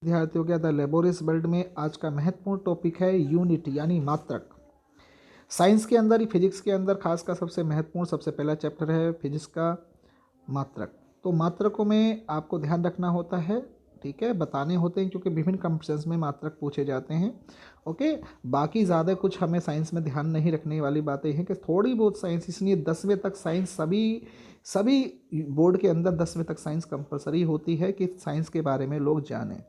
विद्यार्थियों के the laborious world में आज का महत्वपूर्ण टॉपिक है यूनिट यानी मात्रक। साइंस के अंदर ही फिजिक्स के अंदर खास का सबसे महत्वपूर्ण सबसे पहला चैप्टर है फिजिक्स का मात्रक। तो मात्रकों में आपको ध्यान रखना होता है, ठीक है, बताने होते हैं क्योंकि विभिन्न कंपटीशंस में मात्रक पूछे जाते हैं। ओके, बाकी ज़्यादा कुछ हमें साइंस में ध्यान नहीं रखने वाली बातें हैं कि थोड़ी बहुत साइंस, इसलिए 10वीं तक साइंस सभी बोर्ड के अंदर 10वीं तक साइंस कंपलसरी होती है कि साइंस के बारे में लोग जानें।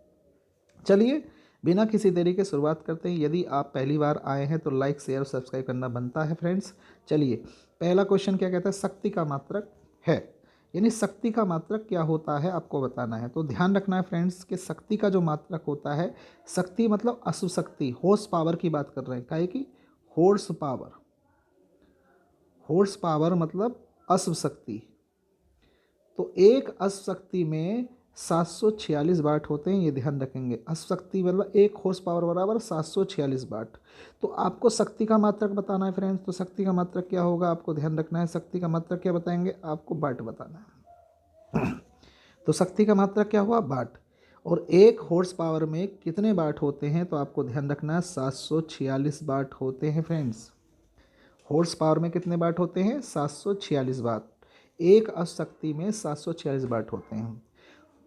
चलिए बिना किसी देरी के शुरुआत करते हैं। यदि आप पहली बार आए हैं तो लाइक शेयर और सब्सक्राइब करना बनता है फ्रेंड्स। चलिए पहला क्वेश्चन क्या कहता है, शक्ति का मात्रक है, यानी शक्ति का मात्रक क्या होता है आपको बताना है। तो ध्यान रखना है फ्रेंड्स कि शक्ति का जो मात्रक होता है, शक्ति मतलब अश्व शक्ति, हॉर्स पावर की बात कर रहे हैं, काहे की हॉर्स पावर, हॉर्स पावर मतलब अश्व शक्ति। तो एक अश्व शक्ति में 746 वाट होते हैं, ये ध्यान रखेंगे। अश्व शक्ति मतलब एक हॉर्स पावर बराबर 746 वाट। तो आपको शक्ति का मात्रक बताना है फ्रेंड्स। तो शक्ति का मात्रक क्या होगा आपको ध्यान रखना है। शक्ति का मात्रक क्या बताएंगे, आपको वाट बताना है। तो शक्ति का मात्रक क्या हुआ, वाट। और एक हॉर्स पावर में कितने वाट होते हैं, तो आपको ध्यान रखना है 746 वाट होते हैं फ्रेंड्स। हॉर्स पावर में कितने वाट होते हैं, 746 वाट। एक अश्व शक्ति में 746 वाट होते हैं,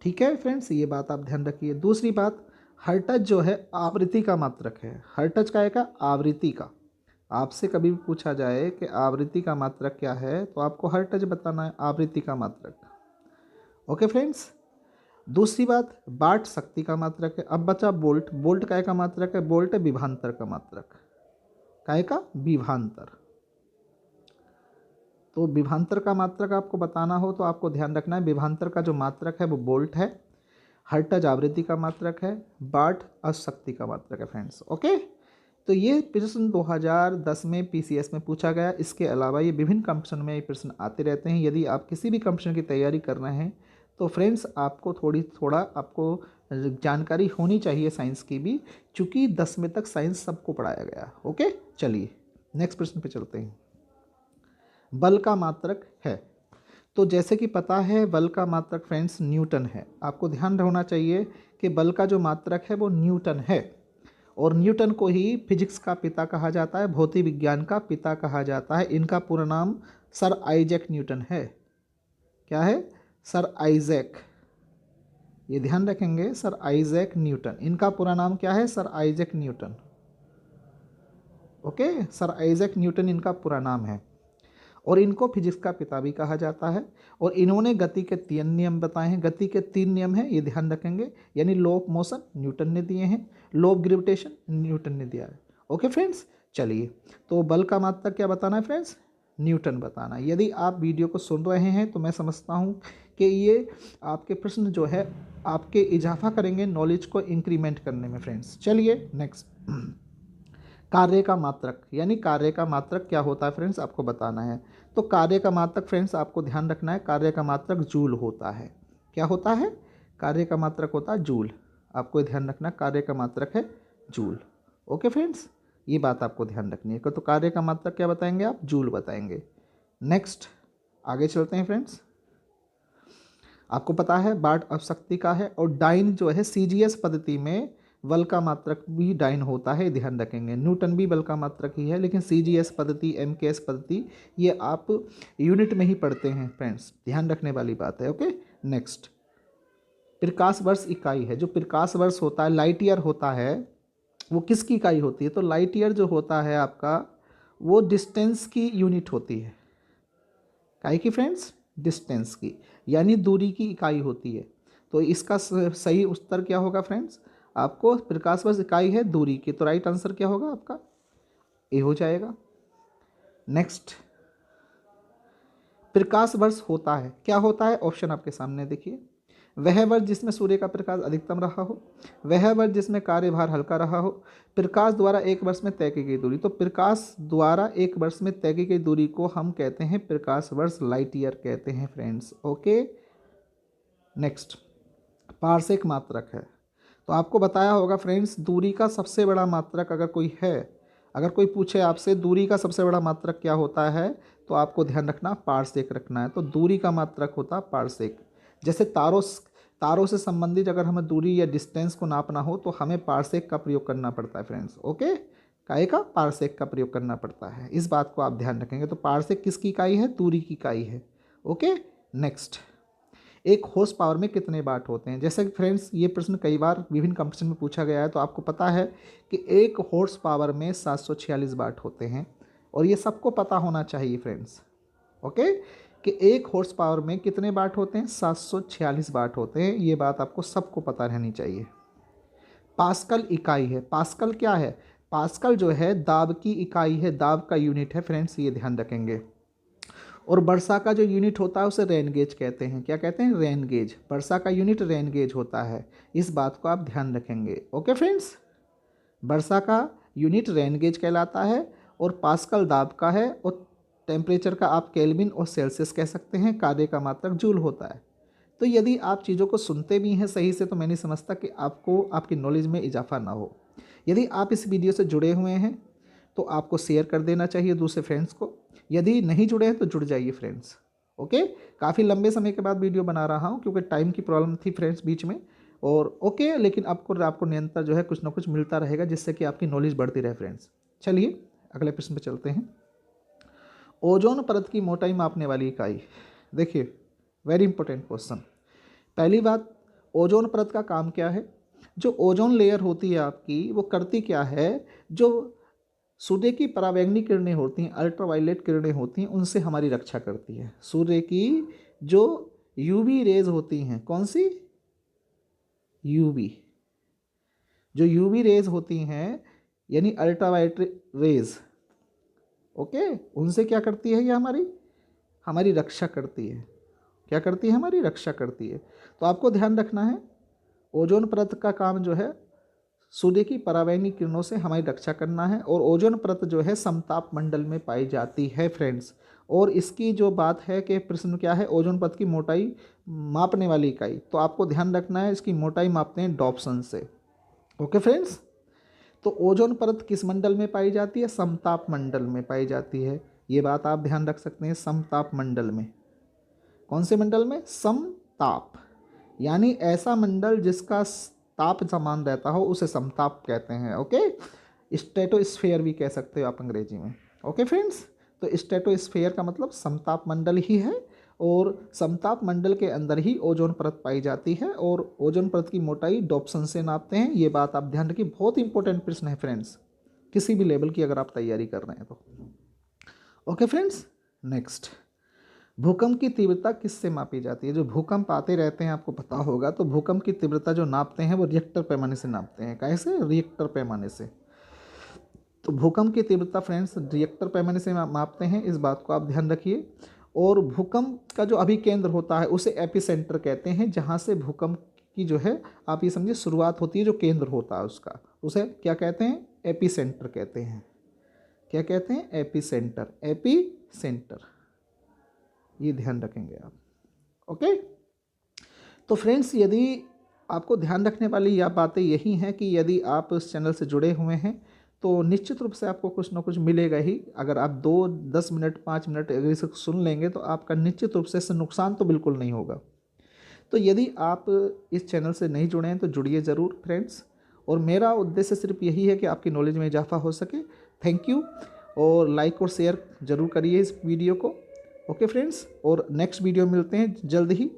ठीक है फ्रेंड्स, ये बात आप ध्यान रखिए। दूसरी बात, हर्ट्ज जो है आवृत्ति का मात्रक है। हर्ट्ज का है का आवृत्ति का, आपसे कभी भी पूछा जाए कि आवृत्ति का मात्रक क्या है तो आपको हर्ट्ज बताना है, आवृत्ति का मात्रक। Okay friends. दूसरी बात, वाट शक्ति का मात्रक है। अब बचा वोल्ट। वोल्ट काय का मात्रक है, वोल्ट विभवांतर का मात्रक, काय का विभवांतर। तो विभवांतर का मात्रक आपको बताना हो तो आपको ध्यान रखना है विभवांतर का जो मात्रक है वो वोल्ट है, हर्ट्ज आवृत्ति का मात्रक है, वाट अशक्ति का मात्रक है फ्रेंड्स। ओके, तो ये प्रश्न 2010 में पीसीएस में पूछा गया। इसके अलावा ये विभिन्न कंपटीशन में ये प्रश्न आते रहते हैं। यदि आप किसी भी कंपटीशन की तैयारी कर रहे हैं तो फ्रेंड्स आपको थोड़ा आपको जानकारी होनी चाहिए साइंस की भी, चूँकि 10वीं तक साइंस सबको पढ़ाया गया। ओके, चलिए नेक्स्ट प्रश्न पे चलते हैं। बल का मात्रक है। तो जैसे कि पता है बल का मात्रक फ्रेंड्स न्यूटन है। आपको ध्यान होना चाहिए कि बल का जो मात्रक है वो न्यूटन है, और न्यूटन को ही फिजिक्स का पिता कहा जाता है, भौतिक विज्ञान का पिता कहा जाता है। इनका पूरा नाम सर आइजैक न्यूटन है। क्या है, सर आइजैक, ये ध्यान रखेंगे, सर आइजैक न्यूटन। इनका पूरा नाम क्या है, sir Isaac Newton. Okay, sir Isaac Newton इनका पूरा नाम है, और इनको फिजिक्स का पिता भी कहा जाता है। और इन्होंने गति के 3 नियम बताए हैं। गति के 3 नियम हैं, ये ध्यान रखेंगे, यानी लॉ ऑफ मोशन न्यूटन ने दिए हैं, लॉ ऑफ ग्रेविटेशन न्यूटन ने दिया है। ओके फ्रेंड्स, चलिए तो बल का मात्रक क्या बताना है फ्रेंड्स, न्यूटन बताना है। यदि आप वीडियो को सुन रहे हैं तो मैं समझता हूँ कि ये आपके प्रश्न जो है आपके इजाफा करेंगे, नॉलेज को इंक्रीमेंट करने में फ्रेंड्स। चलिए नेक्स्ट, कार्य का मात्रक, यानी कार्य का मात्रक क्या होता है फ्रेंड्स आपको बताना है। तो कार्य का मात्रक फ्रेंड्स आपको ध्यान रखना है, कार्य का मात्रक जूल होता है। क्या होता है, कार्य का मात्रक होता है जूल। आपको ध्यान रखना, कार्य का मात्रक है जूल। ओके फ्रेंड्स, ये बात आपको ध्यान रखनी है। तो कार्य का मात्रक क्या बताएंगे आप, जूल बताएंगे। नेक्स्ट आगे चलते हैं फ्रेंड्स। आपको पता है वाट अशक्ति का है, और डाइन जो है सीजीएस पद्धति में बल का मात्रक भी डाइन होता है, ध्यान रखेंगे। न्यूटन भी बल का मात्रक ही है, लेकिन सीजीएस पद्धति एमकेएस पद्धति ये आप यूनिट में ही पढ़ते हैं फ्रेंड्स, ध्यान रखने वाली बात है। ओके, नेक्स्ट, प्रकाश वर्ष इकाई है। जो प्रकाश वर्ष होता है, लाइट ईयर होता है, वो किसकी इकाई होती है। तो लाइट ईयर जो होता है आपका, वो डिस्टेंस की यूनिट होती है। काहे की फ्रेंड्स, डिस्टेंस की, यानी दूरी की इकाई होती है। तो इसका सही उत्तर क्या होगा फ्रेंड्स, आपको प्रकाश वर्ष इकाई है दूरी की, तो राइट आंसर क्या होगा आपका, ए हो जाएगा। नेक्स्ट, प्रकाश वर्ष होता है, क्या होता है, ऑप्शन आपके सामने देखिए। वह वर्ष जिसमें सूर्य का प्रकाश अधिकतम रहा हो, वह वर्ष जिसमें कार्यभार हल्का रहा हो, प्रकाश द्वारा एक वर्ष में तय की गई दूरी। तो प्रकाश द्वारा एक वर्ष में तय की गई दूरी को हम कहते हैं प्रकाश वर्ष, लाइट ईयर कहते हैं फ्रेंड्स। ओके, नेक्स्ट, पार्सेक मात्रक है। तो आपको बताया होगा फ्रेंड्स, दूरी का सबसे बड़ा मात्रक अगर कोई है, अगर कोई पूछे आपसे दूरी का सबसे बड़ा मात्रक क्या होता है, तो आपको ध्यान रखना पार्सेक रखना है। तो दूरी का मात्रक होता पार्सेक। जैसे तारों से संबंधित अगर हमें दूरी या डिस्टेंस को नापना हो तो हमें पारसेक का प्रयोग करना पड़ता है फ्रेंड्स। ओके, काय का? पारसेक का प्रयोग करना पड़ता है। इस बात को आप ध्यान रखेंगे। तो पारसेक किसकी इकाई है? दूरी की इकाई है। ओके, नेक्स्ट, एक हॉर्स पावर में कितने वाट होते हैं? जैसे कि फ्रेंड्स ये प्रश्न कई बार विभिन्न कंपटीशन में पूछा गया है, तो आपको पता है कि एक हॉर्स पावर में 746 वाट होते हैं, और ये सबको पता होना चाहिए फ्रेंड्स। ओके, कि एक हॉर्स पावर में कितने वाट होते हैं? 746 वाट होते हैं। ये बात आपको सबको पता रहनी चाहिए। पास्कल इकाई है। पास्कल क्या है? पास्कल जो है दाब की इकाई है, दाब का यूनिट है फ्रेंड्स, ये ध्यान रखेंगे। और वर्षा का जो यूनिट होता है उसे रेन गेज कहते हैं। क्या कहते हैं? Rain gauge. वर्षा का यूनिट रेन गेज होता है। इस बात को आप ध्यान रखेंगे। ओके फ्रेंड्स, वर्षा का यूनिट रेन गेज कहलाता है, और पास्कल दाब का है, और टेम्परेचर का आप केल्विन और सेल्सियस कह सकते हैं। कार्य का मात्रक जूल होता है। तो यदि आप चीज़ों को सुनते भी हैं सही से, तो मैं नहीं समझता कि आपको आपकी नॉलेज में इजाफा ना हो। यदि आप इस वीडियो से जुड़े हुए हैं तो आपको शेयर कर देना चाहिए दूसरे फ्रेंड्स को। यदि नहीं जुड़े हैं तो जुड़ जाइए फ्रेंड्स। ओके, काफ़ी लंबे समय के बाद वीडियो बना रहा हूँ क्योंकि टाइम की प्रॉब्लम थी फ्रेंड्स बीच में। और ओके, लेकिन आपको निरंतर जो है कुछ ना कुछ मिलता रहेगा, जिससे कि आपकी नॉलेज बढ़ती रहे फ्रेंड्स। चलिए अगले प्रश्न पे चलते हैं। ओजोन परत की मोटाई मापने वाली इकाई। देखिए, वेरी इंपॉर्टेंट क्वेश्चन। पहली बात, ओजोन परत का काम क्या है? जो ओजोन लेयर होती है आपकी, वो करती क्या है? जो सूर्य की परावैंगनी किरणें होती हैं, अल्ट्रावायलेट किरणें होती हैं, उनसे हमारी रक्षा करती है। सूर्य की जो यूवी रेज होती हैं, कौन सी? यूवी। जो यूवी रेज होती हैं यानी अल्ट्रावायलेट रेज, ओके, उनसे क्या करती है? ये हमारी हमारी रक्षा करती है। क्या करती है? हमारी रक्षा करती है। तो आपको ध्यान रखना है, ओजोन परत का काम जो है सूर्य की परावैंगनी किरणों से हमारी रक्षा करना है। और ओजोन परत जो है समताप मंडल में पाई जाती है फ्रेंड्स। और इसकी जो बात है कि प्रश्न क्या है? ओजोन परत की मोटाई मापने वाली इकाई। तो आपको ध्यान रखना है, इसकी मोटाई मापते हैं डॉप्सन से। ओके फ्रेंड्स, तो ओजोन परत किस मंडल में पाई जाती है? समताप मंडल में पाई जाती है। ये बात आप ध्यान रख सकते हैं, समताप मंडल में। कौन से मंडल में? समताप, यानी ऐसा मंडल जिसका ताप समान रहता हो उसे समताप कहते हैं। ओके, स्ट्रेटोस्फेयर भी कह सकते हो आप अंग्रेजी में। ओके फ्रेंड्स, तो स्ट्रेटोस्फेयर का मतलब समताप मंडल ही है, और समताप मंडल के अंदर ही ओजोन परत पाई जाती है। और ओजोन परत की मोटाई डॉप्सन से नापते हैं। ये बात आप ध्यान रखिए, बहुत इंपॉर्टेंट प्रश्न है फ्रेंड्स, किसी भी लेवल की अगर आप तैयारी कर रहे हैं तो। ओके फ्रेंड्स, नेक्स्ट, भूकंप की तीव्रता किससे मापी जाती है? जो भूकंप आते रहते हैं आपको पता होगा, तो भूकंप की तीव्रता जो नापते हैं वो रिएक्टर पैमाने से नापते हैं। कैसे? रिएक्टर पैमाने से। तो भूकंप की तीव्रता फ्रेंड्स रिएक्टर पैमाने से मापते हैं, इस बात को आप ध्यान रखिए। और भूकंप का जो अभिकेंद्र होता है उसे एपिसेंटर कहते हैं, जहाँ से भूकंप की जो है आप ये समझिए शुरुआत होती है, जो केंद्र होता है उसका, उसे क्या कहते हैं? एपिसेंटर कहते हैं। क्या कहते हैं? एपिसेंटर। एपिसेंटर, ये ध्यान रखेंगे आप। ओके, तो फ्रेंड्स यदि आपको ध्यान रखने वाली यह बातें यही हैं कि यदि आप इस चैनल से जुड़े हुए हैं तो निश्चित रूप से आपको कुछ ना कुछ मिलेगा ही। अगर आप 2-10 मिनट 5 मिनट अगर इसे सुन लेंगे तो आपका निश्चित रूप से इससे नुकसान तो बिल्कुल नहीं होगा। तो यदि आप इस चैनल से नहीं जुड़े हैं तो जुड़िए ज़रूर फ्रेंड्स। और मेरा उद्देश्य सिर्फ यही है कि आपकी नॉलेज में इजाफा हो सके। थैंक यू, और लाइक और शेयर ज़रूर करिए इस वीडियो को। ओके फ्रेंड्स, और नेक्स्ट वीडियो मिलते हैं जल्द ही।